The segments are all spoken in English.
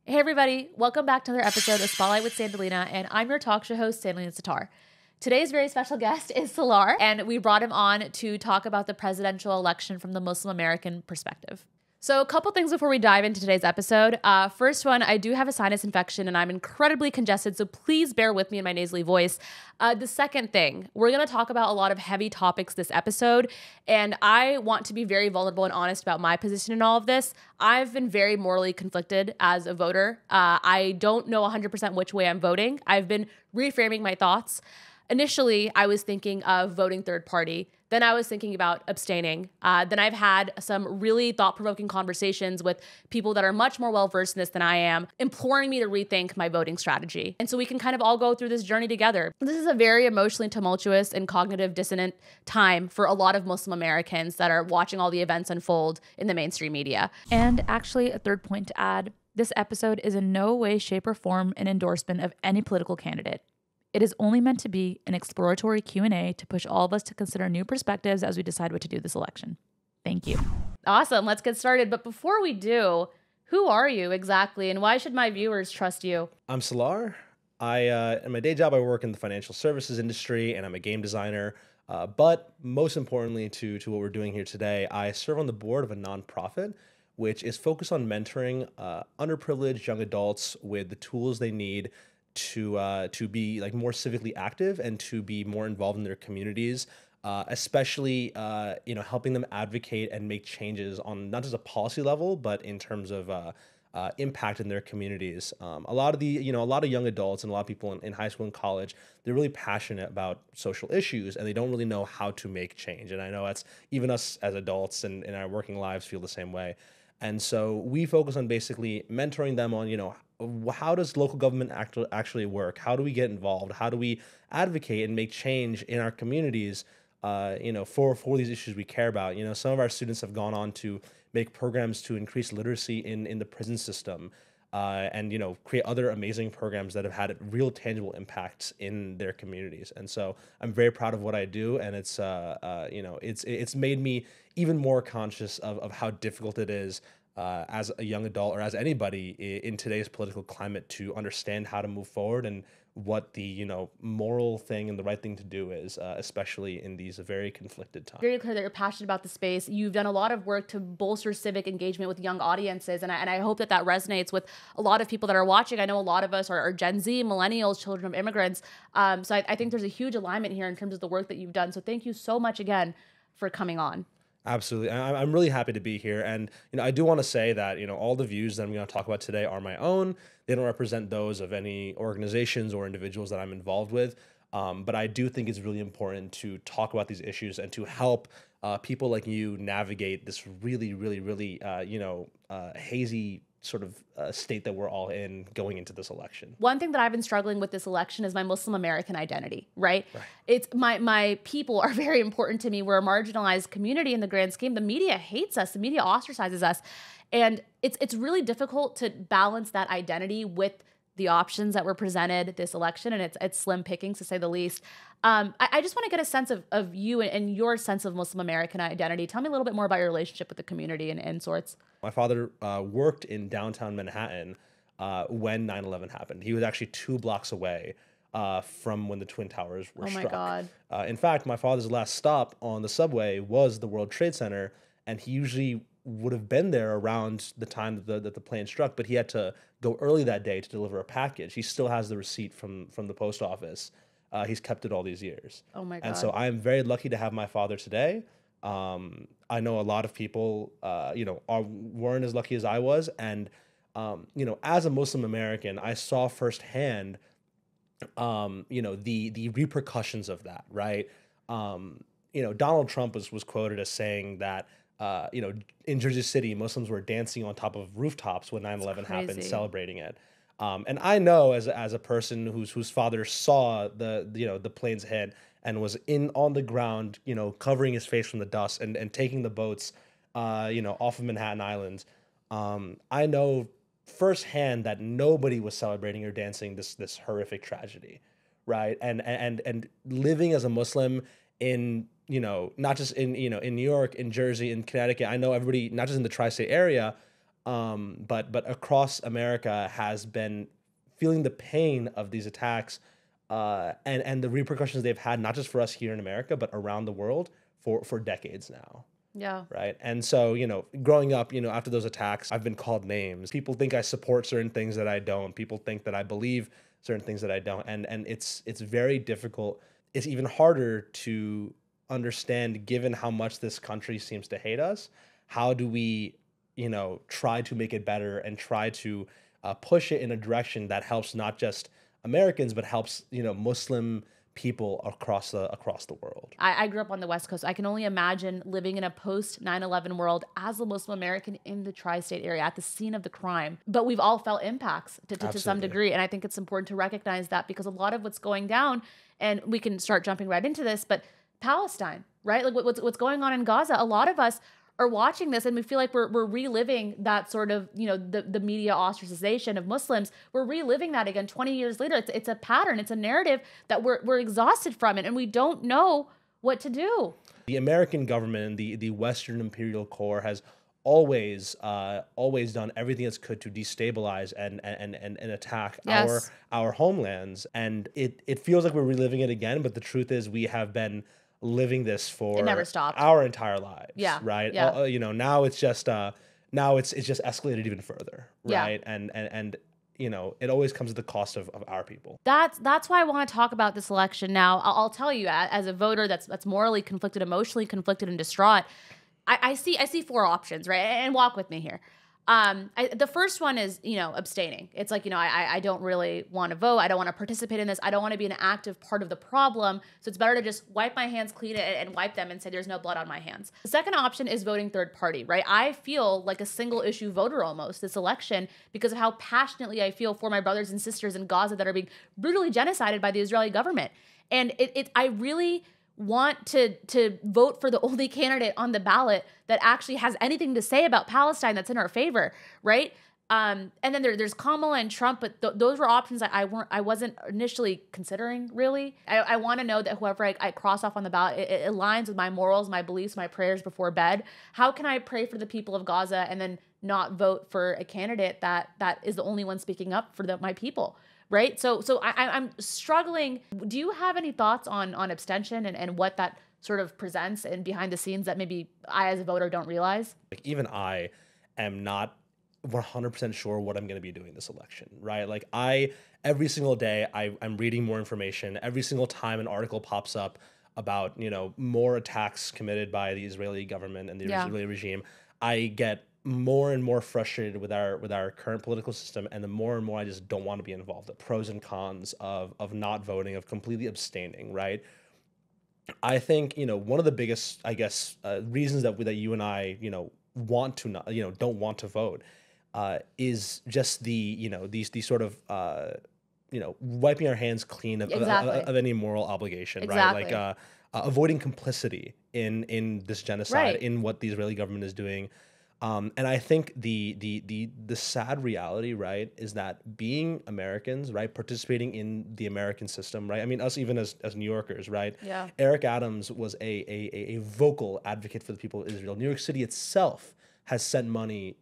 Hey everybody, welcome back to another episode of Spotlight with Sandalina, and I'm your talk show host, Sandalina Sitar. Today's very special guest is Salaar, and we brought him on to talk about the presidential election from the Muslim-American perspective. So a couple things before we dive into today's episode. First one, I do have a sinus infection and I'm incredibly congested, so please bear with me in my nasally voice. The second thing, we're going to talk about a lot of heavy topics this episode, and I want to be very vulnerable and honest about my position in all of this. I've been very morally conflicted as a voter. I don't know 100% which way I'm voting. I've been reframing my thoughts. Initially, I was thinking of voting third party. Then I was thinking about abstaining. Then I've had some really thought-provoking conversations with people that are much more well-versed in this than I am, imploring me to rethink my voting strategy. And so we can kind of all go through this journey together. This is a very emotionally tumultuous and cognitive dissonant time for a lot of Muslim Americans that are watching all the events unfold in the mainstream media. And actually, a third point to add, this episode is in no way, shape, or form an endorsement of any political candidate. It is only meant to be an exploratory Q&A to push all of us to consider new perspectives as we decide what to do this election. Thank you. Awesome. Let's get started. But before we do, who are you exactly, and why should my viewers trust you? I'm Salaar. In my day job, I work in the financial services industry, and I'm a game designer. But most importantly to what we're doing here today, I serve on the board of a nonprofit, which is focused on mentoring underprivileged young adults with the tools they need to be like more civically active and to be more involved in their communities, especially helping them advocate and make changes on not just a policy level, but in terms of impact in their communities. A lot of young adults and a lot of people in high school and college, they're really passionate about social issues and they don't really know how to make change. And I know that's even us as adults and in our working lives feel the same way. And so we focus on basically mentoring them on, how does local government actually work? How do we get involved? How do we advocate and make change in our communities, for these issues we care about? Some of our students have gone on to make programs to increase literacy in the prison system, and create other amazing programs that have had real tangible impacts in their communities. And so I'm very proud of what I do, and it's made me even more conscious of how difficult it is as a young adult or as anybody in today's political climate to understand how to move forward and what the moral thing and the right thing to do is, especially in these very conflicted times. Very clear that you're passionate about the space. You've done a lot of work to bolster civic engagement with young audiences, and I hope that resonates with a lot of people that are watching. I know a lot of us are Gen Z, millennials, children of immigrants. So I think there's a huge alignment here in terms of the work that you've done. So thank you so much again for coming on. Absolutely. I'm really happy to be here. And, I do want to say that, all the views that I'm going to talk about today are my own. They don't represent those of any organizations or individuals that I'm involved with. But I do think it's really important to talk about these issues and to help people like you navigate this really, really, really, hazy sort of state that we're all in going into this election. One thing that I've been struggling with this election is my Muslim-American identity, right? It's my people are very important to me. We're a marginalized community in the grand scheme. The media hates us. The media ostracizes us. And it's really difficult to balance that identity with the options that were presented this election, and it's slim pickings to say the least. I just want to get a sense of you and your sense of Muslim-American identity. Tell me a little bit more about your relationship with the community and sorts. My father worked in downtown Manhattan when 9/11 happened. He was actually 2 blocks away from when the Twin Towers were struck. Oh my God. In fact, my father's last stop on the subway was the World Trade Center, and he usually would have been there around the time that the plane struck, but he had to go early that day to deliver a package. He still has the receipt from the post office. He's kept it all these years. Oh my God. And so I'm very lucky to have my father today. I know a lot of people, weren't as lucky as I was. And, as a Muslim American, I saw firsthand, the repercussions of that, right? Donald Trump was quoted as saying that, in Jersey City, Muslims were dancing on top of rooftops when 9/11 happened, celebrating it. And I know as a person whose father saw the planes hit and was on the ground, covering his face from the dust and taking the boats, off of Manhattan Island. I know firsthand that nobody was celebrating or dancing this horrific tragedy, right? And living as a Muslim in, not just in New York, in Jersey, in Connecticut. I know everybody, not just in the tri-state area, But across America has been feeling the pain of these attacks, and the repercussions they've had, not just for us here in America, but around the world for decades now. Yeah. Right. And so, growing up, after those attacks, I've been called names. People think I support certain things that I don't. People think that I believe certain things that I don't. And it's very difficult. It's even harder to understand, given how much this country seems to hate us. How do we, try to make it better and try to push it in a direction that helps not just Americans, but helps, Muslim people across the world. I grew up on the West Coast. I can only imagine living in a post 9/11 world as a Muslim American in the tri-state area at the scene of the crime. But we've all felt impacts to some degree. And I think it's important to recognize that, because a lot of what's going down, and we can start jumping right into this, but Palestine, right? Like what's going on in Gaza, a lot of us are watching this and we feel like we're reliving that sort of, the media ostracization of Muslims. We're reliving that again 20 years later. It's a pattern. It's a narrative that we're exhausted from it, and we don't know what to do. The American government, the Western imperial core, has always done everything it's could to destabilize and attack our homelands. And it feels like we're reliving it again, but the truth is we have been living this for it never stopped. Our entire lives. Yeah. Right. Yeah. Now it's just escalated even further. Right. Yeah. And it always comes at the cost of our people. That's why I want to talk about this election now. I'll tell you, as a voter that's morally conflicted, emotionally conflicted, and distraught, I see four options, right? And walk with me here. The first one is, abstaining. It's like, I don't really want to vote. I don't want to participate in this. I don't want to be an active part of the problem. So it's better to just wipe my hands clean and wipe them and say there's no blood on my hands. The second option is voting third party, right? I feel like a single issue voter almost this election because of how passionately I feel for my brothers and sisters in Gaza that are being brutally genocided by the Israeli government. And I really want to vote for the only candidate on the ballot that actually has anything to say about Palestine that's in our favor, right? And then there's Kamala and Trump, but those were options that I wasn't initially considering, really. I want to know that whoever I cross off on the ballot, it aligns with my morals, my beliefs, my prayers before bed. How can I pray for the people of Gaza and then not vote for a candidate that is the only one speaking up for my people? Right. So I'm struggling. Do you have any thoughts on abstention and what that sort of presents and behind the scenes that maybe I as a voter don't realize? Like, even I am not 100% sure what I'm going to be doing this election. Right. Like every single day I'm reading more information. Every single time an article pops up about, more attacks committed by the Israeli government and the Israeli regime, I get more and more frustrated with our current political system, and the more and more I just don't want to be involved. The pros and cons of not voting, of completely abstaining, right? I think one of the biggest, I guess, reasons that you and I want to not don't want to vote is just the these sort of wiping our hands clean of any moral obligation, right? Like avoiding complicity in this genocide, in what the Israeli government is doing. And I think the sad reality, right, is that being Americans, right, participating in the American system, right? I mean, us even as New Yorkers, right? Yeah. Eric Adams was a vocal advocate for the people of Israel. New York City itself has sent money,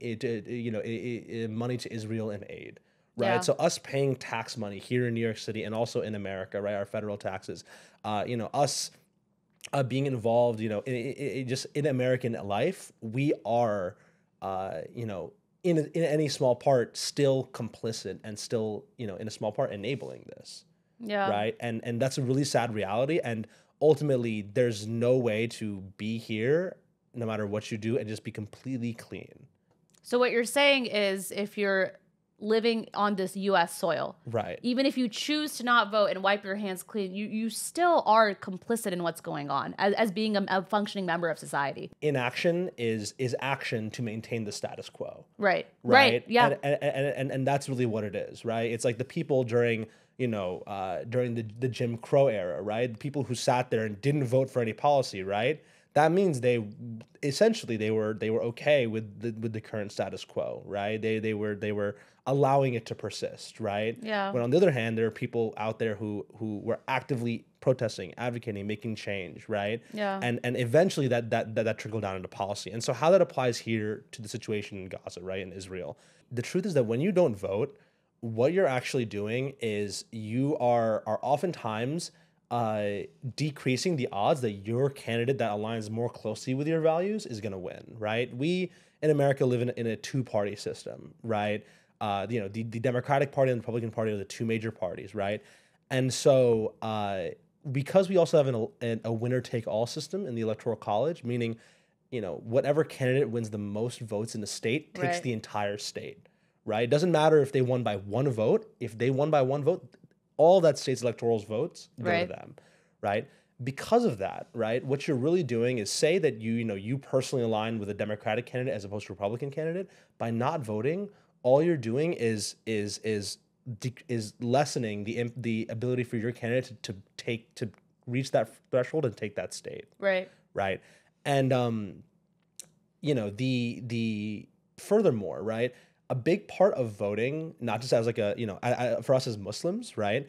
money to Israel in aid, right? Yeah. So us paying tax money here in New York City and also in America, right, our federal taxes, us being involved, just in American life, we are. In any small part, still complicit and still, in a small part, enabling this. Yeah. Right. And that's a really sad reality. And ultimately, there's no way to be here, no matter what you do, and just be completely clean. So what you're saying is, if you're living on this U.S. soil, right, even if you choose to not vote and wipe your hands clean, you still are complicit in what's going on as being a functioning member of society. Inaction is action to maintain the status quo. Right. Yeah. And that's really what it is, right? It's like the people during the Jim Crow era, right? The people who sat there and didn't vote for any policy, right? that means they essentially they were okay with the current status quo, right? They were allowing it to persist, right? Yeah. When on the other hand, there are people out there who were actively protesting, advocating, making change, right? Yeah. And eventually that trickled down into policy. And so how that applies here to the situation in Gaza, right, in Israel, the truth is that when you don't vote, what you're actually doing is you are oftentimes decreasing the odds that your candidate that aligns more closely with your values is going to win, right? We in America live in a two-party system, right? The Democratic Party and the Republican Party are the two major parties, right? And so because we also have a winner-take-all system in the Electoral College, meaning, whatever candidate wins the most votes in the state takes Right. the entire state, right? It doesn't matter if they won by one vote. If they won by one vote, all that state's electoral votes go Right. to them, right? Because of that, right, what you're really doing is say that you personally align with a Democratic candidate as opposed to a Republican candidate. By not voting, all you're doing is lessening the ability for your candidate to reach that threshold and take that state, Right. right? And the furthermore, right, a big part of voting, not just as like for us as Muslims, right,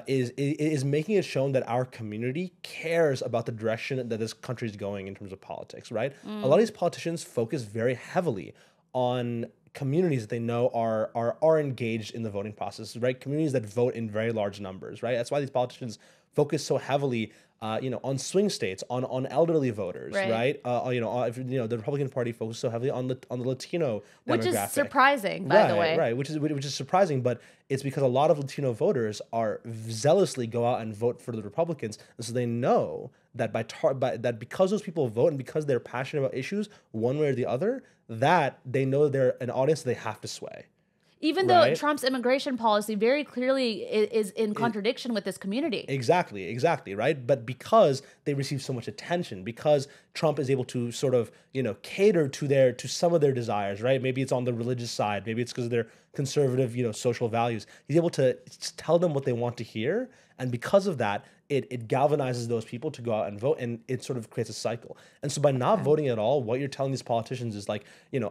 is making it shown that our community cares about the direction that this country is going in terms of politics, right? A lot of these politicians focus very heavily on communities that they know are engaged in the voting process, right? Communities that vote in very large numbers, right? That's why these politicians focus so heavily, on swing states, on elderly voters, right? The Republican Party focuses so heavily on the Latino Which demographic. is surprising, by the way. Right, which is surprising, but it's because a lot of Latino voters are zealously go out and vote for the Republicans, and so they know that that because those people vote and because they're passionate about issues one way or the other, that they know they're an audience they have to sway. Even though Right. Trump's immigration policy very clearly is in contradiction with this community. Exactly, right? But because they receive so much attention, because Trump is able to sort of, cater to some of their desires, right? Maybe it's on the religious side, maybe it's because of their conservative, social values. He's able to tell them what they want to hear, and because of that, it galvanizes those people to go out and vote, and it sort of creates a cycle. And so by not voting at all, what you're telling these politicians is like,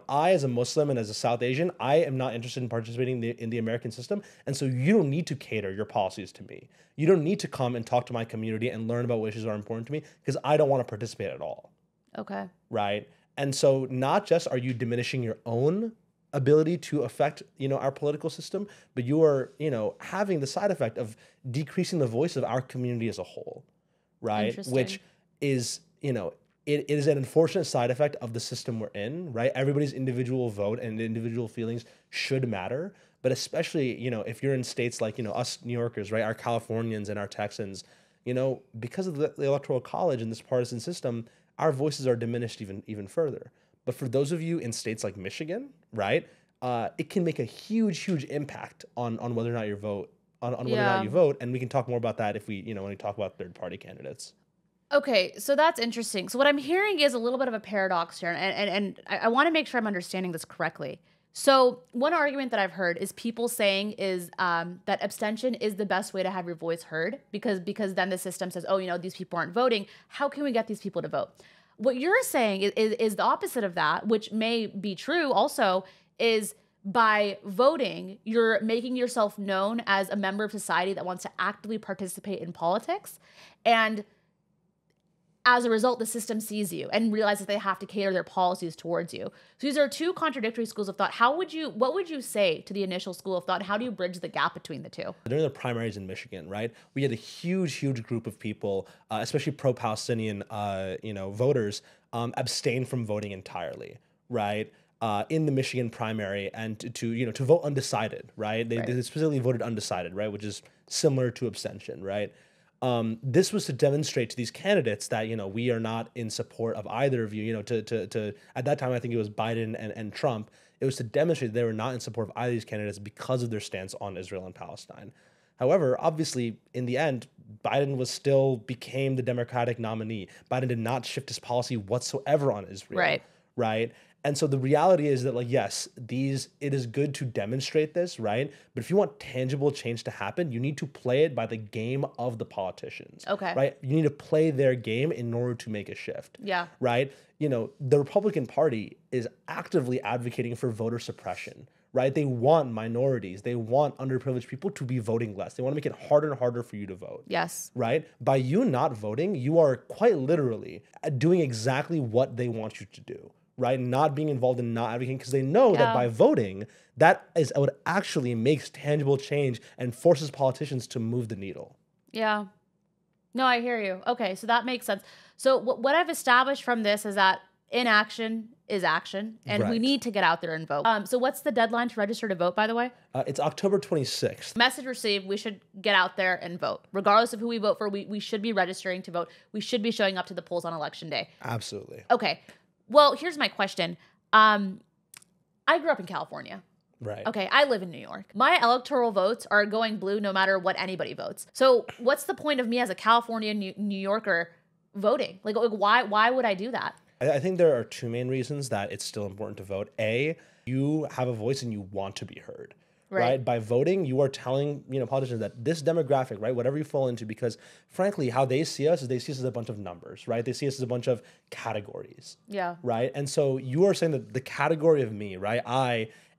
I as a Muslim and as a South Asian, I am not interested in participating in the American system, and so you don't need to cater your policies to me. You don't need to come and talk to my community and learn about what issues are important to me because I don't want to participate at all. Okay. Right? And so not just are you diminishing your own ability to affect, our political system, but you are, having the side effect of decreasing the voice of our community as a whole, right? Which is, it is an unfortunate side effect of the system we're in, right? Everybody's individual vote and individual feelings should matter, but especially, if you're in states like, us New Yorkers, right? Our Californians and our Texans, because of the Electoral College and this partisan system, our voices are diminished even further. But for those of you in states like Michigan, right, it can make a huge impact on whether or not you vote, whether or not you vote, and we can talk more about that if we, when we talk about third-party candidates. Okay, so that's interesting. So what I'm hearing is a little bit of a paradox here, and I want to make sure I'm understanding this correctly. So one argument that I've heard is people saying is that abstention is the best way to have your voice heard because then the system says, oh, these people aren't voting. How can we get these people to vote? What you're saying is the opposite of that, which may be true also, is by voting, you're making yourself known as a member of society that wants to actively participate in politics. And as a result, the system sees you and realizes they have to cater their policies towards you. So these are two contradictory schools of thought. What would you say to the initial school of thought? How do you bridge the gap between the two? During the primaries in Michigan, right, we had a huge group of people, especially pro-Palestinian, voters, abstain from voting entirely, right, in the Michigan primary, and to vote undecided, right? They specifically voted undecided, right, which is similar to abstention, right? This was to demonstrate to these candidates that, we are not in support of either of you, to at that time, I think it was Biden and Trump. It was to demonstrate they were not in support of either of these candidates because of their stance on Israel and Palestine. However, obviously, in the end, Biden still became the Democratic nominee. Biden did not shift his policy whatsoever on Israel. Right. And so the reality is that, like, yes, it is good to demonstrate this, right? But if you want tangible change to happen, you need to play it by the game of the politicians. Okay. Right? You need to play their game in order to make a shift. Yeah. Right? The Republican Party is actively advocating for voter suppression. Right? They want minorities. They want underprivileged people to be voting less. They want to make it harder and harder for you to vote. Yes. Right? By you not voting, you are quite literally doing exactly what they want you to do. Right? Not being involved and not advocating, because they know that by voting, that is what actually makes tangible change and forces politicians to move the needle. Yeah. No, I hear you. Okay, so that makes sense. So what I've established from this is that inaction is action, and we need to get out there and vote. So what's the deadline to register to vote, by the way? It's October 26th. Message received, we should get out there and vote. Regardless of who we vote for, we should be registering to vote. We should be showing up to the polls on election day. Absolutely. Okay. Well, here's my question. I grew up in California. Right. Okay, I live in New York. My electoral votes are going blue no matter what anybody votes. So what's the point of me as a California New Yorker voting? Like why would I do that? I think there are two main reasons that it's still important to vote. A, you have a voice and you want to be heard. Right? By voting, you are telling, politicians that this demographic, right, whatever you fall into, because frankly, how they see us is they see us as a bunch of numbers, right? They see us as a bunch of categories. Yeah. Right? And so you are saying that the category of me, right?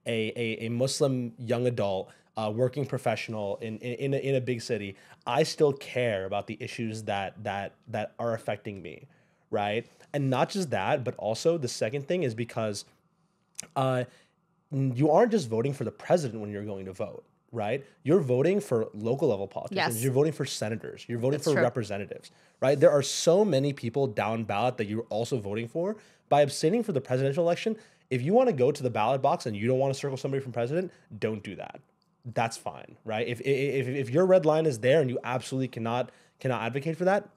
A Muslim young adult, working professional in a big city, I still care about the issues that are affecting me, right? And not just that, but also the second thing is because you aren't just voting for the president when you're going to vote, right? You're voting for local level politicians. Yes. You're voting for senators. You're voting for representatives, right? There are so many people down ballot that you're also voting for. By abstaining for the presidential election, if you want to go to the ballot box and you don't want to circle somebody from president, don't do that. That's fine, right? If your red line is there and you absolutely cannot advocate for that,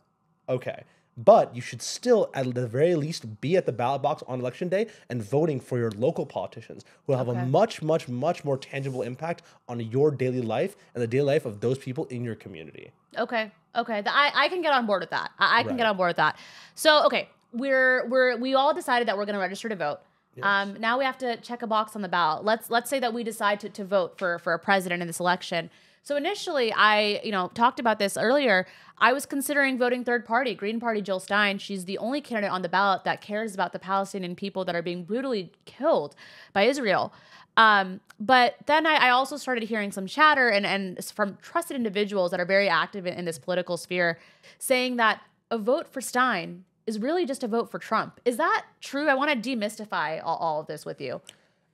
okay. But you should still, at the very least, be at the ballot box on election day and voting for your local politicians who will have a much, much, much more tangible impact on your daily life and the daily life of those people in your community. Okay. I can get on board with that. I can get on board with that. So, okay, we all decided that we're going to register to vote. Yes. Now we have to check a box on the ballot. Let's say that we decide to vote for a president in this election. So initially, I talked about this earlier. I was considering voting third party, Green Party Jill Stein. She's the only candidate on the ballot that cares about the Palestinian people that are being brutally killed by Israel. But then I also started hearing some chatter and from trusted individuals that are very active in this political sphere saying that a vote for Stein is really just a vote for Trump. Is that true? I want to demystify all of this with you.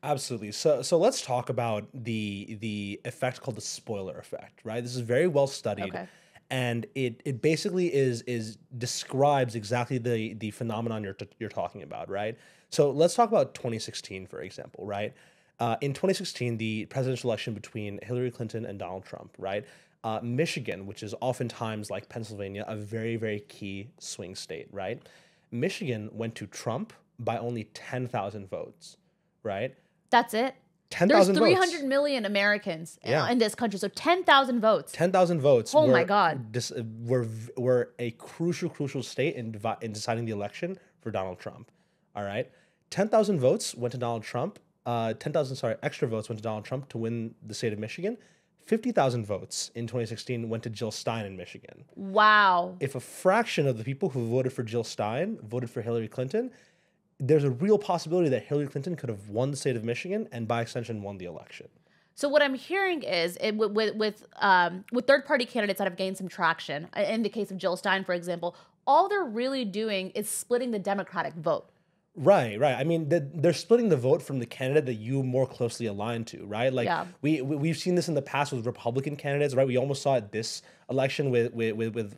Absolutely. So let's talk about the effect called the spoiler effect, right? This is very well studied. Okay. And it basically describes exactly the phenomenon you're talking about, right? So let's talk about 2016, for example, right? In 2016, the presidential election between Hillary Clinton and Donald Trump, right? Michigan, which is oftentimes like Pennsylvania, a very, very key swing state, right? Michigan went to Trump by only 10,000 votes, right? That's it? 10,000 votes. There's 300 million Americans in this country, so 10,000 votes. 10,000 votes. Oh my God. Were a crucial state in deciding the election for Donald Trump. All right, 10,000 votes went to Donald Trump. 10,000 extra votes went to Donald Trump to win the state of Michigan. 50,000 votes in 2016 went to Jill Stein in Michigan. Wow. If a fraction of the people who voted for Jill Stein voted for Hillary Clinton, there's a real possibility that Hillary Clinton could have won the state of Michigan and by extension won the election. So what I'm hearing is with third-party candidates that have gained some traction, in the case of Jill Stein, for example, all they're really doing is splitting the Democratic vote. Right. I mean, they're splitting the vote from the candidate that you more closely align to, right? Like we've seen this in the past with Republican candidates, right? We almost saw it this election with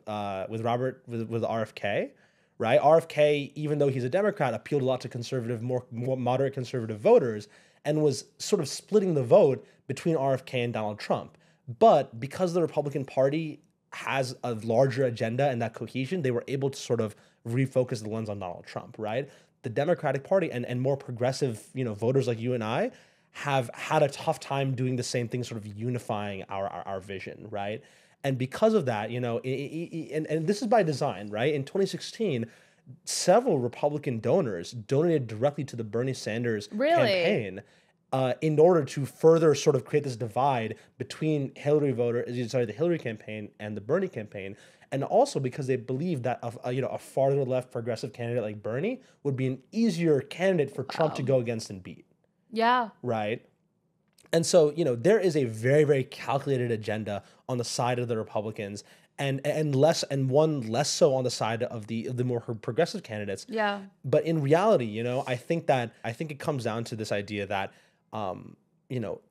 RFK, right? RFK, even though he's a Democrat, appealed a lot to conservative, more moderate conservative voters, and was sort of splitting the vote between RFK and Donald Trump. But because the Republican Party has a larger agenda and that cohesion, they were able to sort of refocus the lens on Donald Trump, right? The Democratic Party and more progressive, voters like you and I have had a tough time doing the same thing, sort of unifying our vision, right? And because of that, and this is by design, right? In 2016, several Republican donors donated directly to the Bernie Sanders Really? campaign in order to further sort of create this divide between the Hillary campaign and the Bernie campaign, and also because they believe that a farther left progressive candidate like Bernie would be an easier candidate for Trump to go against and beat. Yeah. Right. And so, there is a very, very calculated agenda on the side of the Republicans, and one less so on the side of the more progressive candidates. Yeah. But in reality, I think it comes down to this idea that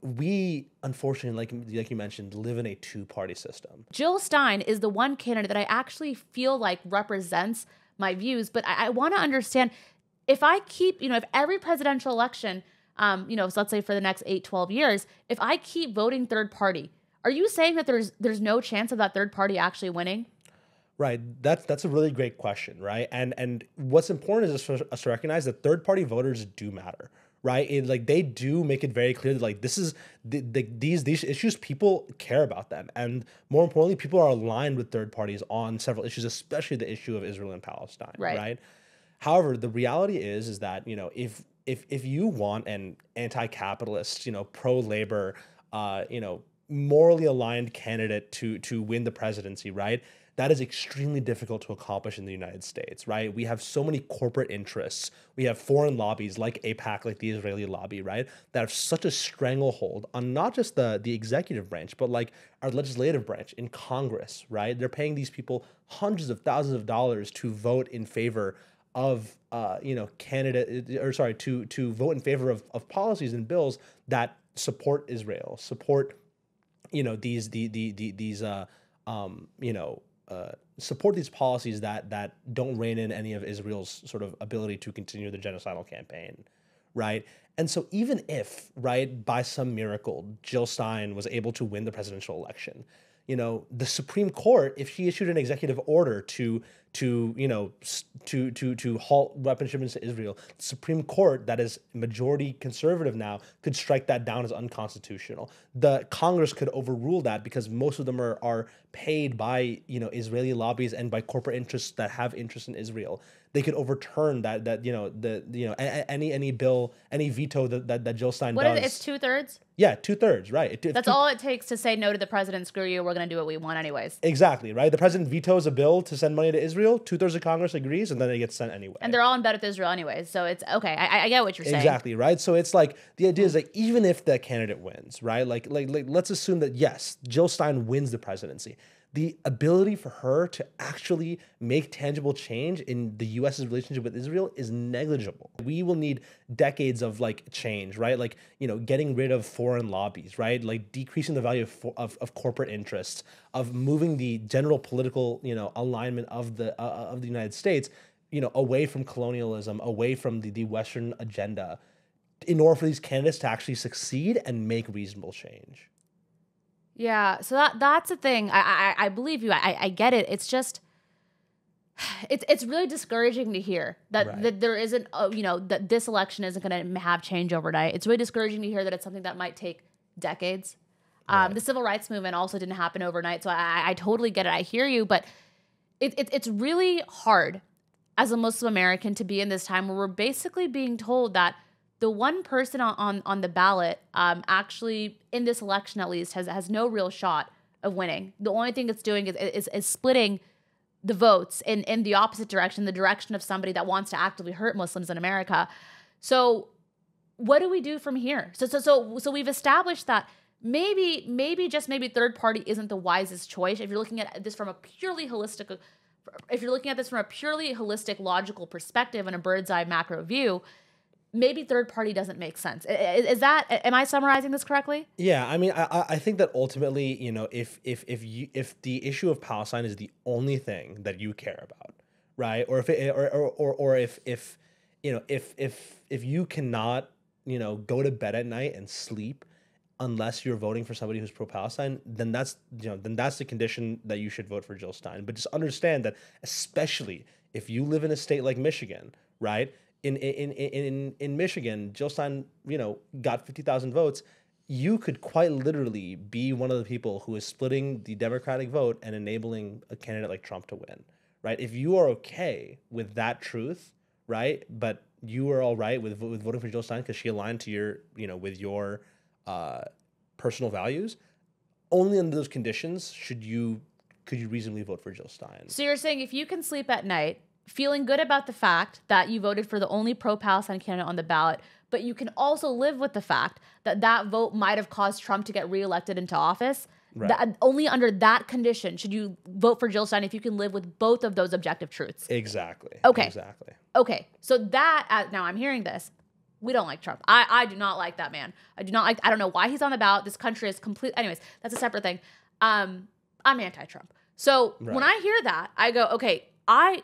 we unfortunately, like you mentioned, live in a two-party system. Jill Stein is the one candidate that I actually feel like represents my views, but I want to understand if I keep, if every presidential election, so let's say for the next 8-12 years, if I keep voting third party, are you saying that there's no chance of that third party actually winning? Right. That's a really great question, right? And what's important is for us to recognize that third party voters do matter, right? They do make it very clear that this is these issues, people care about them, and more importantly, people are aligned with third parties on several issues, especially the issue of Israel and Palestine, right? However, the reality is that if you want an anti-capitalist, pro-labor, morally aligned candidate to win the presidency, right? That is extremely difficult to accomplish in the United States, right? We have so many corporate interests. We have foreign lobbies like AIPAC, like the Israeli lobby, right? That have such a stranglehold on not just the executive branch, but like our legislative branch in Congress, right? They're paying these people hundreds of thousands of dollars to vote in favor of to vote in favor of policies and bills that support Israel, support support these policies that don't rein in any of Israel's sort of ability to continue the genocidal campaign, right? And so even if, right, by some miracle, Jill Stein was able to win the presidential election, the Supreme Court, if she issued an executive order to halt weapon shipments to Israel, the Supreme Court, that is majority conservative now, could strike that down as unconstitutional. The Congress could overrule that because most of them are paid by Israeli lobbies and by corporate interests that have interest in Israel. They could overturn any bill, any veto that Jill Stein does. What is it? It's 2/3? Yeah, 2/3, right. That's all it takes to say no to the president. Screw you. We're going to do what we want anyways. Exactly, right? The president vetoes a bill to send money to Israel. 2/3 of Congress agrees, and then it gets sent anyway. And they're all in bed with Israel anyways. So it's okay. I get what you're saying. Exactly, right? So it's like the idea is even if that candidate wins, right? Like let's assume that yes, Jill Stein wins the presidency. The ability for her to actually make tangible change in the U.S.'s relationship with Israel is negligible. We will need decades of change, right? Getting rid of foreign lobbies, right? Decreasing the value of corporate interests, of moving the general political, alignment of the United States, away from colonialism, away from the Western agenda, in order for these candidates to actually succeed and make reasonable change. Yeah, so that's the thing. I believe you. I get it. It's just, it's really discouraging to hear that there isn't, that this election isn't going to have change overnight. It's really discouraging to hear that it's something that might take decades. The civil rights movement also didn't happen overnight. So I totally get it. I hear you, but it's really hard as a Muslim American to be in this time where we're basically being told that the one person on the ballot actually, in this election at least, has no real shot of winning. The only thing it's doing is splitting the votes in the opposite direction, the direction of somebody that wants to actively hurt Muslims in America. So what do we do from here? So we've established that maybe third party isn't the wisest choice if you're looking at this from a purely holistic, logical perspective and a bird's eye macro view. Maybe third party doesn't make sense. Am I summarizing this correctly? Yeah, I mean, I think that ultimately, if the issue of Palestine is the only thing that you care about, right? Or if you cannot, go to bed at night and sleep unless you're voting for somebody who's pro-Palestine, then that's the condition that you should vote for Jill Stein. But just understand that, especially if you live in a state like Michigan, right? In Michigan, Jill Stein, got 50,000 votes. You could quite literally be one of the people who is splitting the Democratic vote and enabling a candidate like Trump to win, right? If you are okay with that truth, right, but you are all right with voting for Jill Stein because she aligned to your, with your personal values, only under those conditions could you reasonably vote for Jill Stein. So you're saying if you can sleep at night, feeling good about the fact that you voted for the only pro-Palestine candidate on the ballot, but you can also live with the fact that that vote might have caused Trump to get reelected into office, Right. that only under that condition should you vote for Jill Stein if you can live with both of those objective truths. Exactly. Okay. Exactly. Okay. So that, now I'm hearing this. We don't like Trump. I do not like that man. I don't know why he's on the ballot. This country is complete. Anyways, that's a separate thing. I'm anti-Trump. So when I hear that, I go, okay, I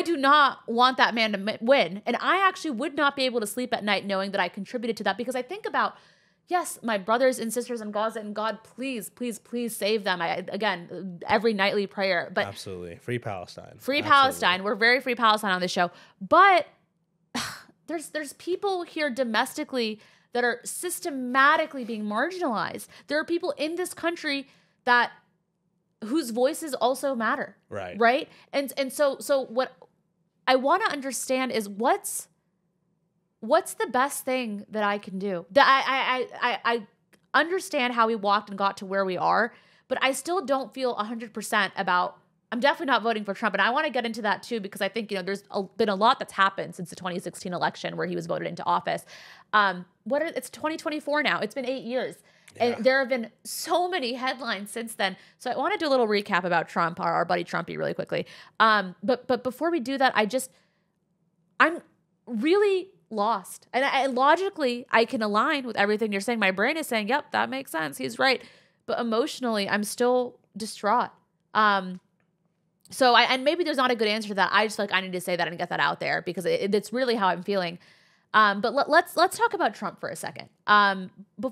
do not want that man to win. And I actually would not be able to sleep at night knowing that I contributed to that, because I think about, yes, my brothers and sisters in Gaza, and God, please, please, please save them. Again, every nightly prayer. But absolutely. Free Palestine. Free Palestine. We're very free Palestine on this show. But there's people here domestically that are systematically being marginalized. There are people in this country whose voices also matter. Right. Right? And so what I want to understand is what's the best thing that I can do? That I understand how we walked and got to where we are, but I still don't feel 100% about. I'm definitely not voting for Trump, and I want to get into that too, because I think there's been a lot that's happened since the 2016 election where he was voted into office. It's 2024 now. It's been 8 years. And there have been so many headlines since then. So I want to do a little recap about Trump, our buddy Trumpy, really quickly. But before we do that, I'm really lost. And logically, I can align with everything you're saying. My brain is saying, yep, that makes sense. He's right. But emotionally, I'm still distraught. So and maybe there's not a good answer to that. I just I need to say that and get that out there, because it's really how I'm feeling. But let's talk about Trump for a second.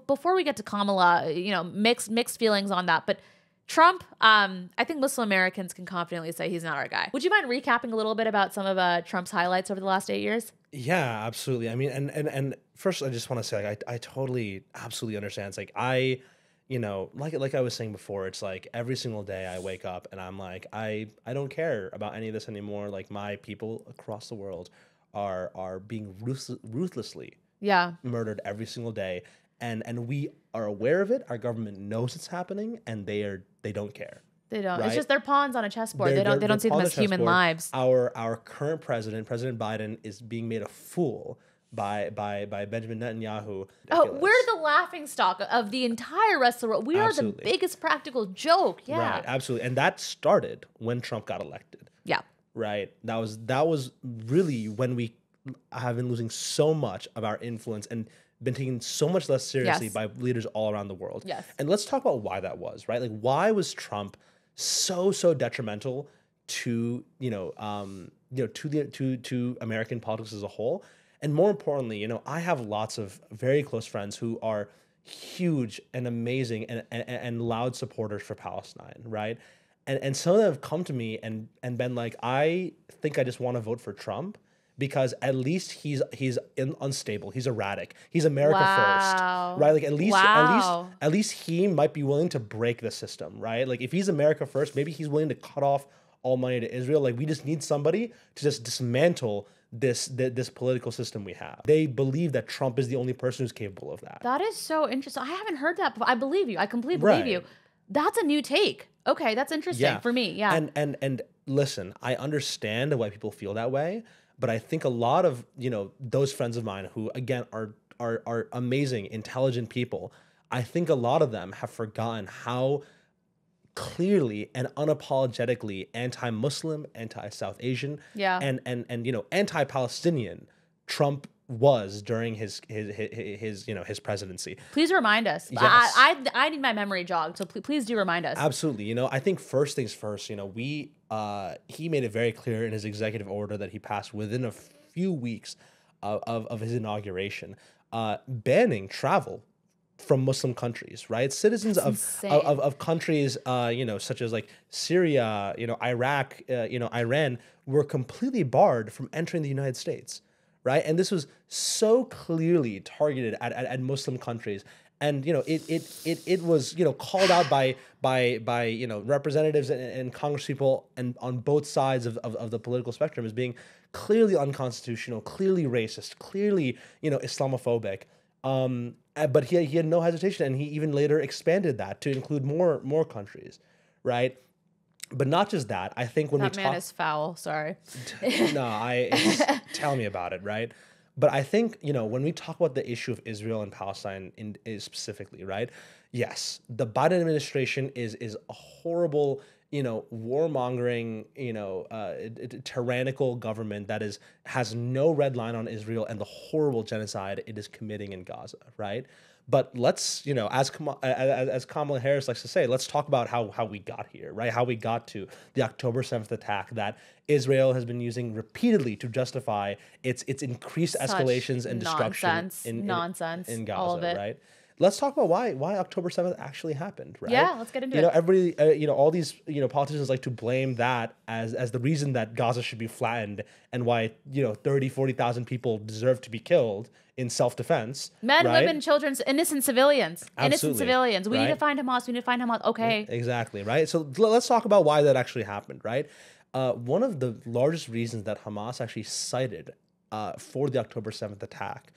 Before we get to Kamala, mixed feelings on that. But Trump, I think Muslim Americans can confidently say he's not our guy. Would you mind recapping a little bit about some of Trump's highlights over the last 8 years? Yeah, absolutely. I mean, and first, I just want to say, I totally, absolutely understand. It's like like I was saying before, it's like every single day I wake up and I'm like, I don't care about any of this anymore. Like, my people across the world are being ruthlessly murdered every single day, and we are aware of it. Our government knows it's happening, and they don't care. They don't. Right? It's just they're pawns on a chessboard. They don't see them as human lives. Our current President Biden, is being made a fool by Benjamin Netanyahu. Oh, we're the laughing stock of the entire rest of the world. We Absolutely. are the biggest practical joke. Yeah. Right, absolutely. And that started when Trump got elected. Yeah. Right. That was really when we have been losing so much of our influence and been taken so much less seriously by leaders all around the world. Yes. And let's talk about why that was, right? Like, why was Trump so detrimental to to American politics as a whole? And more importantly, I have lots of very close friends who are huge and amazing and loud supporters for Palestine, right? And some of them have come to me and been like, I think I just want to vote for Trump because at least he's unstable, he's erratic, he's America first, right? Like, at least he might be willing to break the system, right? Like, if he's America first, maybe he's willing to cut off all money to Israel. Like, we just need somebody to just dismantle this political system we have. They believe that Trump is the only person who's capable of that. That is so interesting. I haven't heard that before. I believe you. I completely believe you. That's a new take. Okay, that's interesting for me. Yeah. And listen, I understand why people feel that way, but I think a lot of, those friends of mine who, again, are amazing, intelligent people, I think a lot of them have forgotten how clearly and unapologetically anti-Muslim, anti-South Asian, and anti-Palestinian Trump was during his presidency. Please remind us. Yes. I need my memory jogged, so please do remind us. Absolutely. I think first things first, he made it very clear in his executive order that he passed within a few weeks of his inauguration, banning travel from Muslim countries, right? Citizens of countries, such as like Syria, Iraq, Iran, were completely barred from entering the United States, right? And this was so clearly targeted at Muslim countries. and it was called out by representatives and congresspeople and on both sides of the political spectrum as being clearly unconstitutional, clearly racist, clearly Islamophobic. But he had no hesitation, and he even later expanded that to include more countries, right? But not just that. I think when that man is foul. Sorry. No, tell me about it, right? But I think when we talk about the issue of Israel and Palestine specifically, right? Yes, the Biden administration is a horrible, warmongering, tyrannical government that has no red line on Israel and the horrible genocide it is committing in Gaza, right? But let's, as Kamala Harris likes to say, let's talk about how we got here, right? How we got to the October 7th attack that Israel has been using repeatedly to justify its increased escalations and destruction in Gaza, all of it. right? Let's talk about why October 7th actually happened, right? Yeah, let's get into it. Everybody, all these, politicians like to blame that as the reason that Gaza should be flattened and why, 30, 40,000 people deserve to be killed in self-defense. Men, right? women, children, innocent civilians. Absolutely, innocent civilians. We need to find Hamas. We need to find Hamas. Okay. Exactly, right? So let's talk about why that actually happened, right? One of the largest reasons that Hamas actually cited for the October 7th attack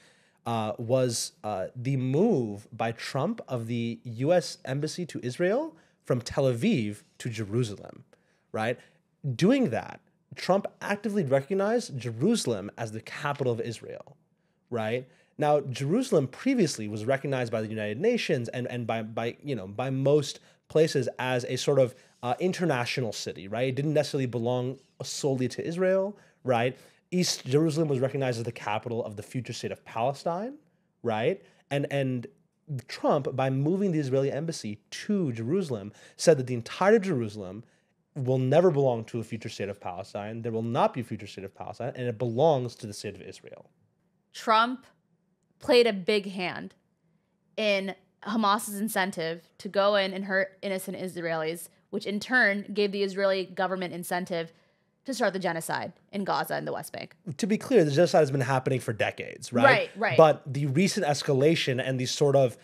was the move by Trump of the U.S. Embassy to Israel from Tel Aviv to Jerusalem, right? Doing that, Trump actively recognized Jerusalem as the capital of Israel, right? Now, Jerusalem previously was recognized by the United Nations and by most places as a sort of international city, right? It didn't necessarily belong solely to Israel, right? East Jerusalem was recognized as the capital of the future state of Palestine, right? And Trump, by moving the Israeli embassy to Jerusalem, said that the entire Jerusalem will never belong to a future state of Palestine. There will not be a future state of Palestine, and it belongs to the state of Israel. Trump played a big hand in Hamas's incentive to go in and hurt innocent Israelis, which in turn gave the Israeli government incentive to start the genocide in Gaza and the West Bank. To be clear, the genocide has been happening for decades, right? Right. But the recent escalation and the sort of,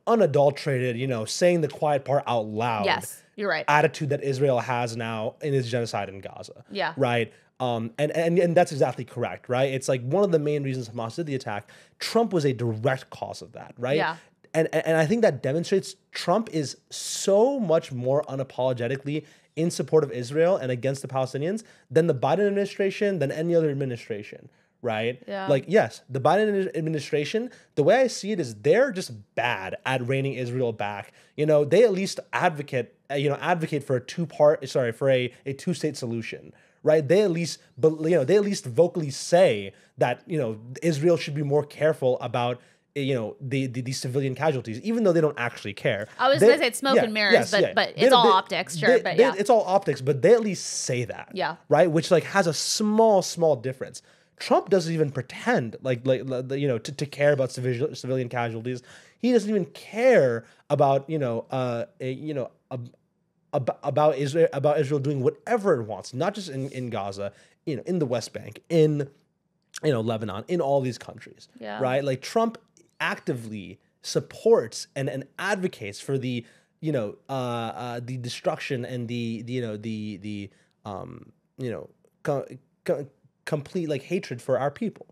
unadulterated, saying the quiet part out loud. Yes, you're right. Attitude that Israel has now in its genocide in Gaza. Yeah. Right. And that's exactly correct, right? It's like one of the main reasons Hamas did the attack. Trump was a direct cause of that, right? Yeah. And I think that demonstrates Trump is so much more unapologetically in support of Israel and against the Palestinians than the Biden administration, than any other administration, right? Yeah. Like, yes, the Biden administration, the way I see it is they're just bad at reining Israel back. They at least advocate for a two-state solution, right? They at least vocally say that, Israel should be more careful about the civilian casualties, even though they don't actually care. I was going to say it's smoke and mirrors, but it's all optics, sure. It's all optics, but they at least say that. Yeah. Right? Which has a small difference. Trump doesn't even pretend to care about civilian casualties. He doesn't even care about about Israel doing whatever it wants, not just in Gaza, in the West Bank, in Lebanon, in all these countries. Yeah. Right? Like Trump actively supports and advocates for the destruction and complete hatred for our people,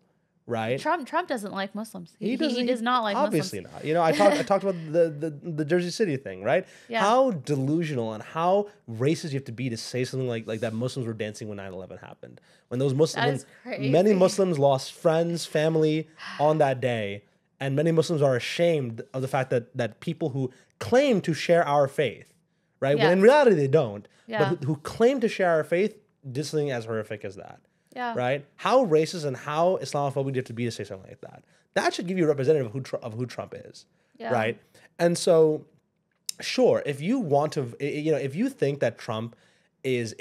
right? Trump doesn't like Muslims. He does not like obviously Muslims. Obviously not. I talked about the Jersey City thing, right? Yeah. How delusional and how racist you have to be to say something like that Muslims were dancing when 9/11 happened. When those Muslims, many Muslims lost friends, family on that day, and many Muslims are ashamed of the fact that people who claim to share our faith, right? Yeah. When in reality they don't, Yeah. but who claim to share our faith, did something as horrific as that. Yeah. Right? How racist and how Islamophobic do you have to be to say something like that? That should give you a representative of who Trump is. Yeah. Right? And so, sure, if you want to, if you think that Trump is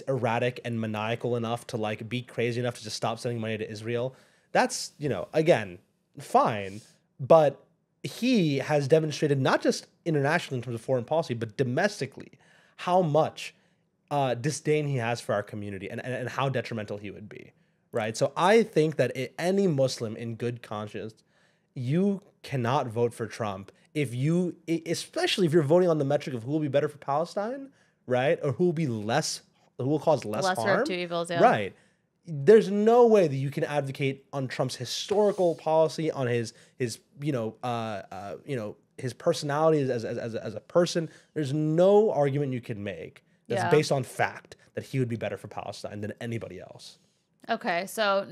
erratic and maniacal enough to be crazy enough to just stop sending money to Israel, that's, again, fine. But he has demonstrated not just internationally in terms of foreign policy, but domestically, how much disdain he has for our community and how detrimental he would be, right? So I think that any Muslim in good conscience, you cannot vote for Trump especially if you're voting on the metric of who will be better for Palestine, right? Or who will cause less Lesser harm. of two evils, yeah. Right. There's no way that you can advocate on Trump's historical policy, on his his personality as a person. There's no argument you can make that's based on fact that he would be better for Palestine than anybody else. Okay, so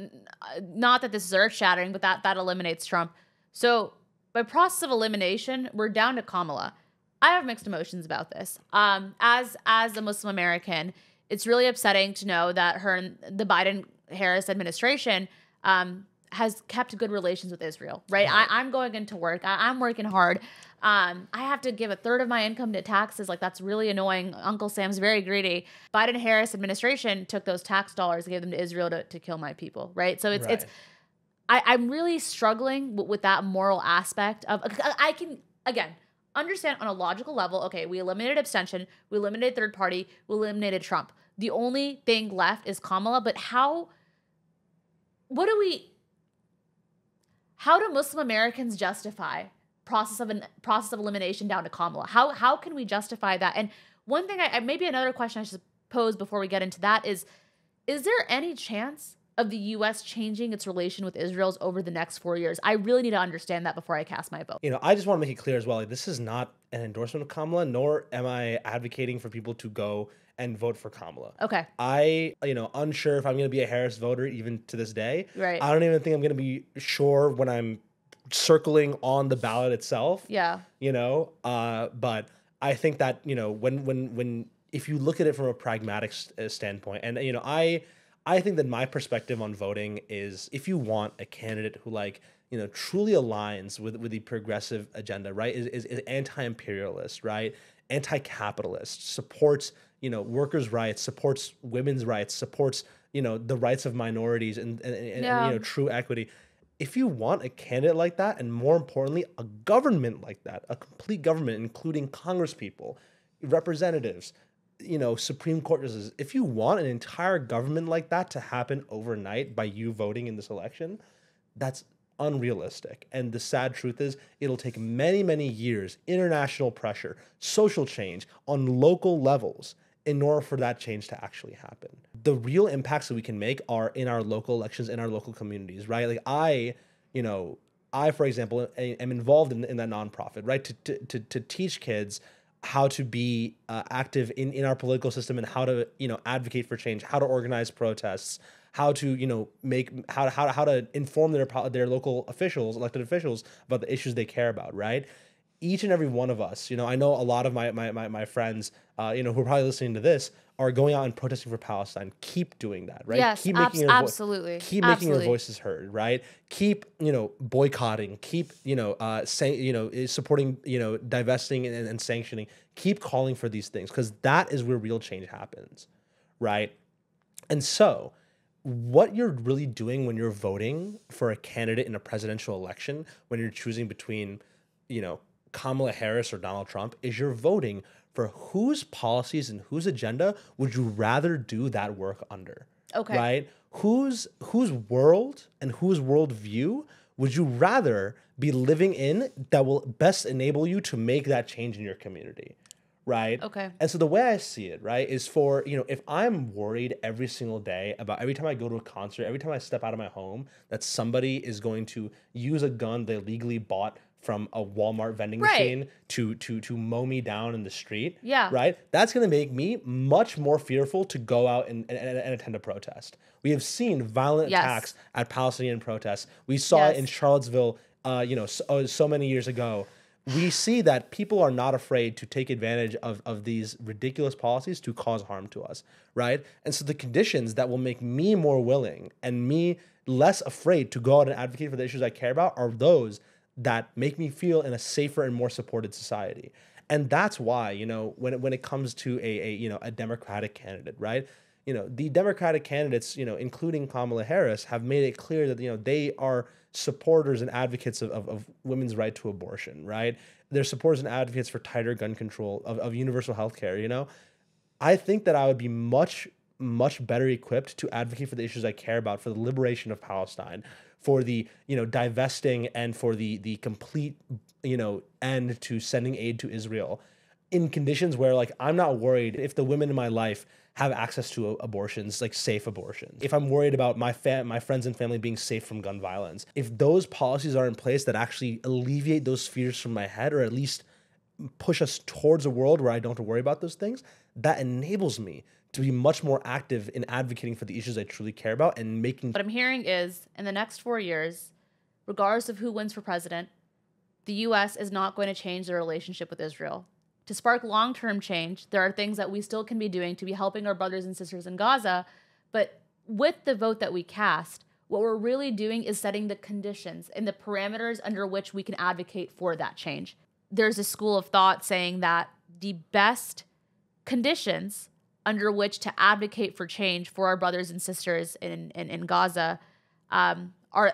not that this is earth-shattering, but that eliminates Trump. So by process of elimination, we're down to Kamala. I have mixed emotions about this. As a Muslim American, it's really upsetting to know that the Biden-Harris administration has kept good relations with Israel, right? I'm going into work. I'm working hard. I have to give a third of my income to taxes. Like, that's really annoying. Uncle Sam's very greedy. Biden-Harris administration took those tax dollars and gave them to Israel to kill my people, right? So I'm really struggling with that moral aspect of, I can, again, understand on a logical level, okay, we eliminated abstention, we eliminated third party, we eliminated Trump. The only thing left is Kamala, but how do Muslim Americans justify process of elimination down to Kamala? How can we justify that? And one thing, maybe another question I should pose before we get into that is there any chance of the U.S. changing its relation with Israel over the next 4 years? I really need to understand that before I cast my vote. I just want to make it clear as well, like, this is not an endorsement of Kamala, nor am I advocating for people to go and vote for Kamala. Okay. Unsure if I'm going to be a Harris voter even to this day. Right. I don't even think I'm going to be sure when I'm circling on the ballot itself. Yeah. But I think that, when if you look at it from a pragmatic standpoint, and, I think that my perspective on voting is, if you want a candidate who, truly aligns with the progressive agenda, right, is anti-imperialist, right, anti-capitalist, supports, workers' rights, supports women's rights, supports, the rights of minorities and true equity. If you want a candidate like that, and more importantly, a government like that, a complete government, including congresspeople, representatives, Supreme Court justices, if you want an entire government like that to happen overnight by you voting in this election, that's unrealistic. And the sad truth is, it'll take many, many years, international pressure, social change on local levels in order for that change to actually happen. The real impacts that we can make are in our local elections, in our local communities, right? Like, I, for example, am involved in that nonprofit, right? To teach kids how to be active in our political system, and how to, advocate for change, how to organize protests, how to, how to inform their local officials, elected officials, about the issues they care about, right? Each and every one of us, I know a lot of my friends, who are probably listening to this, are going out and protesting for Palestine. Keep doing that, right? Yes, keep making absolutely. Keep making your voices heard, right? Keep, boycotting. Keep, supporting, divesting and sanctioning. Keep calling for these things, because that is where real change happens, right? And so, what you're really doing when you're voting for a candidate in a presidential election, when you're choosing between, Kamala Harris or Donald Trump, is you're voting for whose policies and whose agenda would you rather do that work under. Okay. Right? Whose world and whose worldview would you rather be living in that will best enable you to make that change in your community? Right? Okay. And so the way I see it, right, is for, if I'm worried every single day about every time I go to a concert, every time I step out of my home, that somebody is going to use a gun they legally bought from a Walmart vending machine to mow me down in the street. Yeah. Right? That's going to make me much more fearful to go out and attend a protest. We have seen violent attacks at Palestinian protests. We saw it in Charlottesville, so many years ago. We see that people are not afraid to take advantage of these ridiculous policies to cause harm to us, right? And so the conditions that will make me more willing and me less afraid to go out and advocate for the issues I care about are those that make me feel in a safer and more supported society. And that's why, when it comes to a Democratic candidate, right? The Democratic candidates, including Kamala Harris, have made it clear that, they are supporters and advocates of women's right to abortion, right? They're supporters and advocates for tighter gun control, of universal health care, I think that I would be much, much better equipped to advocate for the issues I care about, for the liberation of Palestine, for the, divesting and for the complete, end to sending aid to Israel in conditions where, like, I'm not worried if the women in my life have access to abortions, like safe abortions. If I'm worried about my friends and family being safe from gun violence, if those policies are in place that actually alleviate those fears from my head, or at least push us towards a world where I don't have to worry about those things, that enables me to be much more active in advocating for the issues I truly care about and making. What I'm hearing is, in the next 4 years, regardless of who wins for president, the U.S. is not going to change their relationship with Israel. To spark long-term change, there are things that we still can be doing to be helping our brothers and sisters in Gaza, but with the vote that we cast, what we're really doing is setting the conditions and the parameters under which we can advocate for that change. There's a school of thought saying that the best conditions under which to advocate for change for our brothers and sisters in Gaza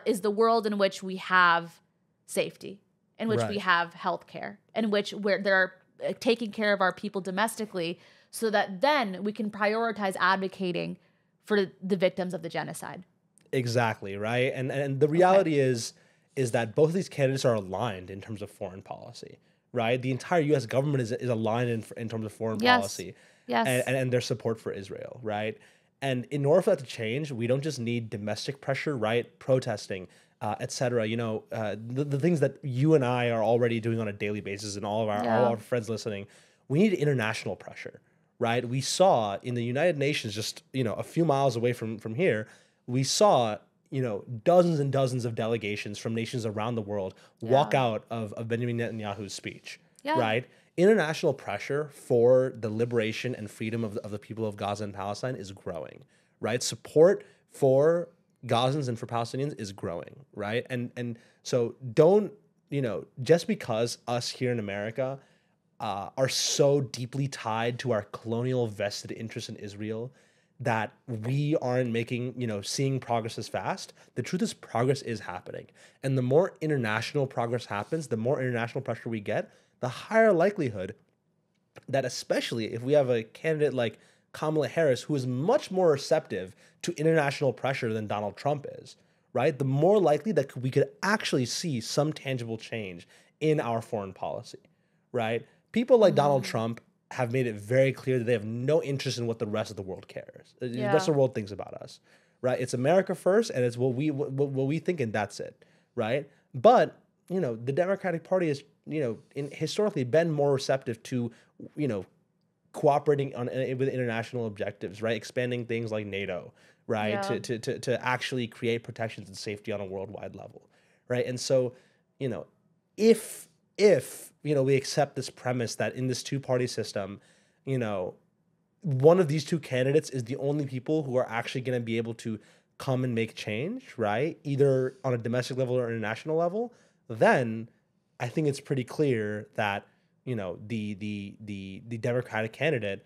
is the world in which we have safety, in which we have healthcare, in which where there are taking care of our people domestically, so that then we can prioritize advocating for the victims of the genocide. Exactly, right? And the reality is that both of these candidates are aligned in terms of foreign policy, right? The entire U.S. government is aligned in terms of foreign policy. Yes. And their support for Israel, right? And in order for that to change, we don't just need domestic pressure, right? Protesting, etc. The things that you and I are already doing on a daily basis, and all of our friends listening. We need international pressure, right? We saw in the United Nations, just a few miles away from here, we saw dozens and dozens of delegations from nations around the world walk out of Benjamin Netanyahu's speech, right? International pressure for the liberation and freedom of the people of Gaza and Palestine is growing, right? Support for Gazans and for Palestinians is growing, right? And so don't, just because us here in America are so deeply tied to our colonial vested interest in Israel that we aren't seeing progress as fast. The truth is, progress is happening. And the more international progress happens, the more international pressure we get, the higher likelihood that, especially if we have a candidate like Kamala Harris, who is much more receptive to international pressure than Donald Trump is, right? The more likely that we could actually see some tangible change in our foreign policy, right? People like Donald Trump have made it very clear that they have no interest in what the rest of the world cares. The rest of the world thinks about us, right? It's America first, and it's what we think, and that's it, right? But the Democratic Party has historically been more receptive to cooperating with international objectives, right? Expanding things like NATO, right? To actually create protections and safety on a worldwide level, right? And so, if we accept this premise that in this two-party system, one of these two candidates is the only people who are actually going to be able to come and make change, right? Either on a domestic level or international level, then I think it's pretty clear that the Democratic candidate,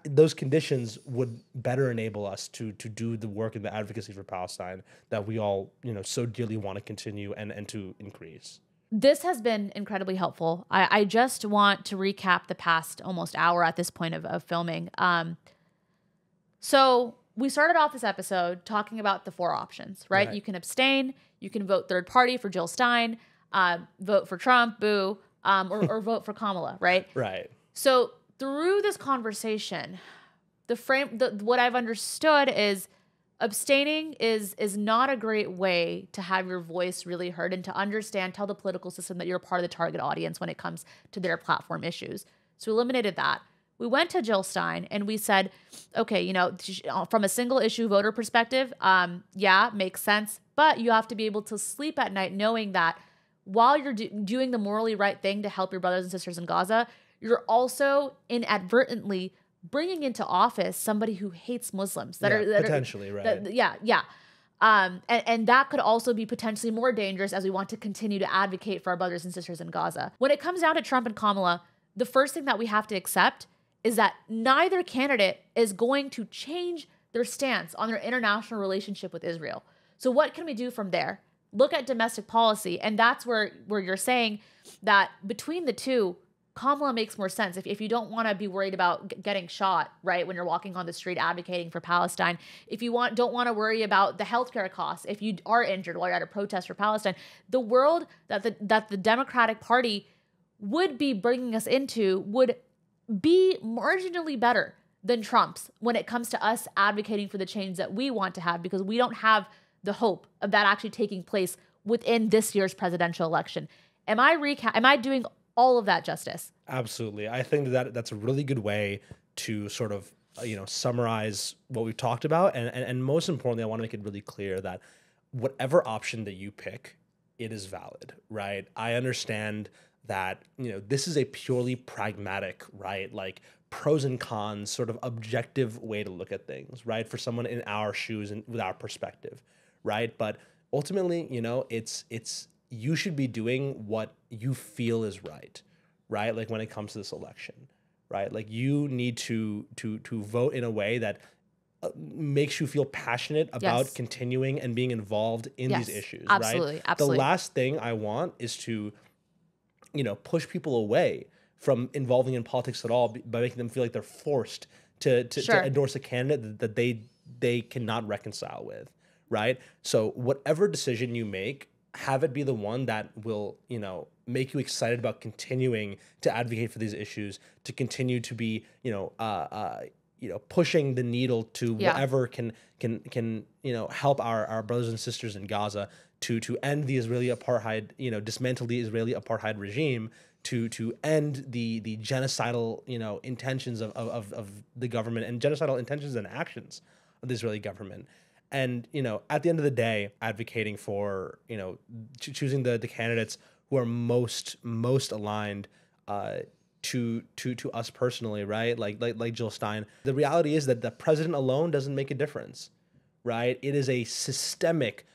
those conditions would better enable us to do the work and the advocacy for Palestine that we all so dearly want to continue and to increase. This has been incredibly helpful. I just want to recap the past almost hour at this point of filming. So we started off this episode talking about the 4 options, right? You can abstain, you can vote third party for Jill Stein, vote for Trump, boo, or vote for Kamala, right? Right. So through this conversation, what I've understood is abstaining is not a great way to have your voice really heard and to tell the political system that you're part of the target audience when it comes to their platform issues. So we eliminated that. We went to Jill Stein and we said, okay, from a single issue voter perspective, makes sense. But you have to be able to sleep at night knowing that while you're doing the morally right thing to help your brothers and sisters in Gaza, you're also inadvertently bringing into office somebody who hates Muslims that are potentially right. And that could also be potentially more dangerous as we want to continue to advocate for our brothers and sisters in Gaza. When it comes down to Trump and Kamala, the first thing that we have to accept is that neither candidate is going to change their stance on their international relationship with Israel. So what can we do from there? Look at domestic policy. And that's where you're saying that between the two, Kamala makes more sense. If you don't want to be worried about getting shot, right, when you're walking on the street advocating for Palestine, if you don't want to worry about the healthcare costs, if you are injured while you're at a protest for Palestine, the world that the Democratic Party would be bringing us into would be marginally better than Trump's when it comes to us advocating for the change that we want to have, because we don't have the hope of that actually taking place within this year's presidential election. Am I doing all of that justice? Absolutely. I think that's a really good way to sort of, summarize what we've talked about. And most importantly, I want to make it really clear that whatever option that you pick, it is valid, right? I understand that, this is a purely pragmatic, right? Like pros and cons, sort of objective way to look at things, right? For someone in our shoes and with our perspective, right? But ultimately, it's you should be doing what you feel is right? Like when it comes to this election, right? Like you need to vote in a way that makes you feel passionate about continuing and being involved in these issues, absolutely, right? Absolutely. The last thing I want is to, push people away from involving in politics at all by making them feel like they're forced to endorse a candidate that they cannot reconcile with, right? So whatever decision you make, have it be the one that will, make you excited about continuing to advocate for these issues, to continue to be, pushing the needle to whatever can help our brothers and sisters in Gaza to end the Israeli apartheid, dismantle the Israeli apartheid regime, to end the genocidal, intentions of the government and genocidal intentions and actions of the Israeli government. And, at the end of the day, advocating for, choosing the candidates who are most aligned to us personally, right? Like Jill Stein. The reality is that the president alone doesn't make a difference, right? It is a systemic,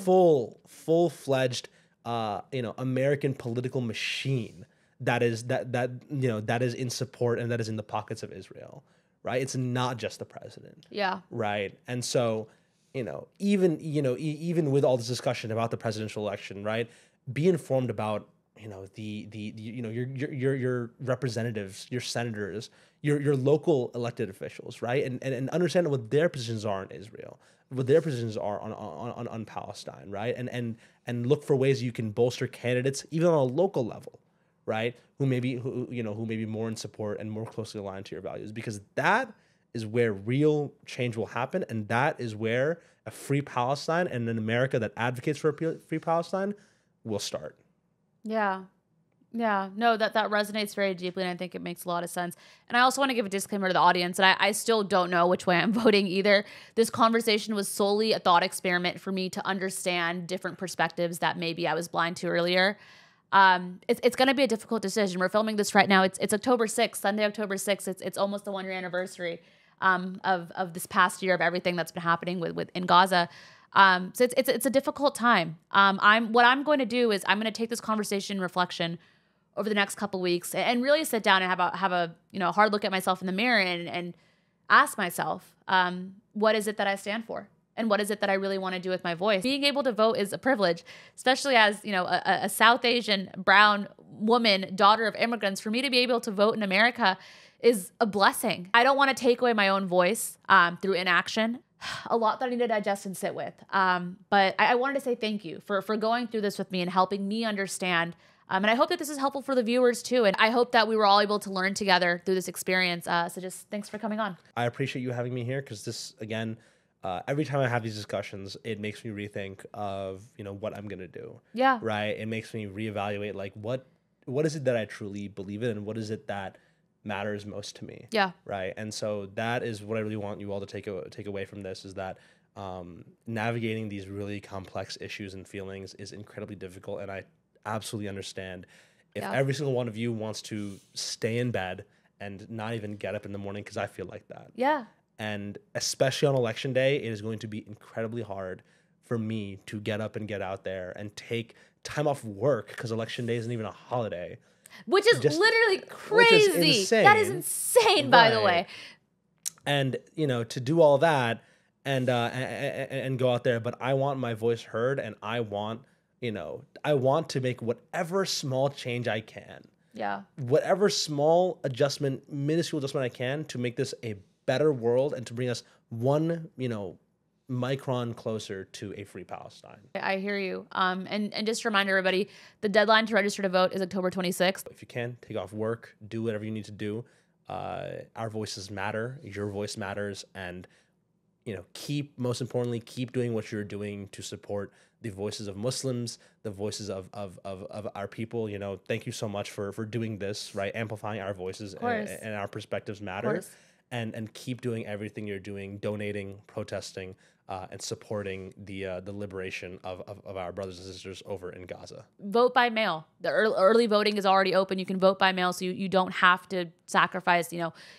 full-fledged, American political machine that is in support and that is in the pockets of Israel, right? It's not just the president. Yeah. Right. And so, even with all this discussion about the presidential election, right? Be informed about, your representatives, your senators, your local elected officials, right? And understand what their positions are in Israel, what their positions are on Palestine, right? And look for ways you can bolster candidates even on a local level, right? Who may be more in support and more closely aligned to your values, because that is where real change will happen, and that is where a free Palestine and an America that advocates for a free Palestine will start. Yeah. Yeah. No, that resonates very deeply, and I think it makes a lot of sense. And I also want to give a disclaimer to the audience, and I still don't know which way I'm voting either. This conversation was solely a thought experiment for me to understand different perspectives that maybe I was blind to earlier. It's going to be a difficult decision. We're filming this right now. It's October 6th, Sunday, October 6th. It's almost the 1-year anniversary of this past year of everything that's been happening with in Gaza. So it's a difficult time. What I'm going to do is I'm going to take this conversation and reflection over the next couple weeks and really sit down and have a hard look at myself in the mirror and ask myself, what is it that I stand for? And what is it that I really want to do with my voice? Being able to vote is a privilege, especially as, a South Asian brown woman, daughter of immigrants. For me to be able to vote in America is a blessing. I don't want to take away my own voice through inaction. A lot that I need to digest and sit with. But I wanted to say thank you for going through this with me and helping me understand. And I hope that this is helpful for the viewers too. And I hope that we were all able to learn together through this experience. So just thanks for coming on. I appreciate you having me here, because this, again, every time I have these discussions, it makes me rethink of, what I'm going to do. Yeah. Right. It makes me reevaluate, like, what is it that I truly believe in, and what is it that matters most to me. Yeah. Right. And so that is what I really want you all to take away from this, is that navigating these really complex issues and feelings is incredibly difficult. And I absolutely understand if every single one of you wants to stay in bed and not even get up in the morning, because I feel like that. Yeah. And especially on election day, it is going to be incredibly hard for me to get up and get out there and take time off work, because election day isn't even a holiday. Which is literally crazy. Which is insane. That is insane, by the way. And, to do all that and go out there, but I want my voice heard, and I want to make whatever small change I can Yeah. Whatever small adjustment, minuscule adjustment I can to make this a better world and to bring us one, micron closer to a free Palestine. I hear you. And just to remind everybody, the deadline to register to vote is October 26th. If you can, take off work, do whatever you need to do. Our voices matter. Your voice matters. And, most importantly, keep doing what you're doing to support the voices of Muslims, the voices of our people. Thank you so much for doing this, right? Amplifying our voices and our perspectives matter. And keep doing everything you're doing, donating, protesting, and supporting the liberation of our brothers and sisters over in Gaza. Vote by mail. The early voting is already open. You can vote by mail, so you don't have to sacrifice,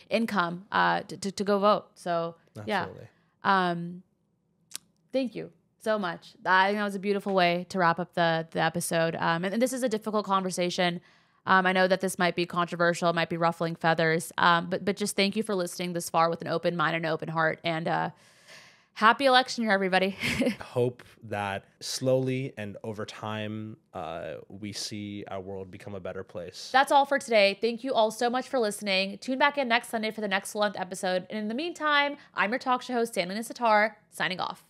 income to go vote. So Absolutely. yeah, thank you so much. I think that was a beautiful way to wrap up the episode. And this is a difficult conversation. I know that this might be controversial, it might be ruffling feathers, but just thank you for listening this far with an open mind and an open heart. And happy election year, everybody. Hope that slowly and over time, we see our world become a better place. That's all for today. Thank you all so much for listening. Tune back in next Sunday for the next Salaar episode. And in the meantime, I'm your talk show host, Sandalina, signing off.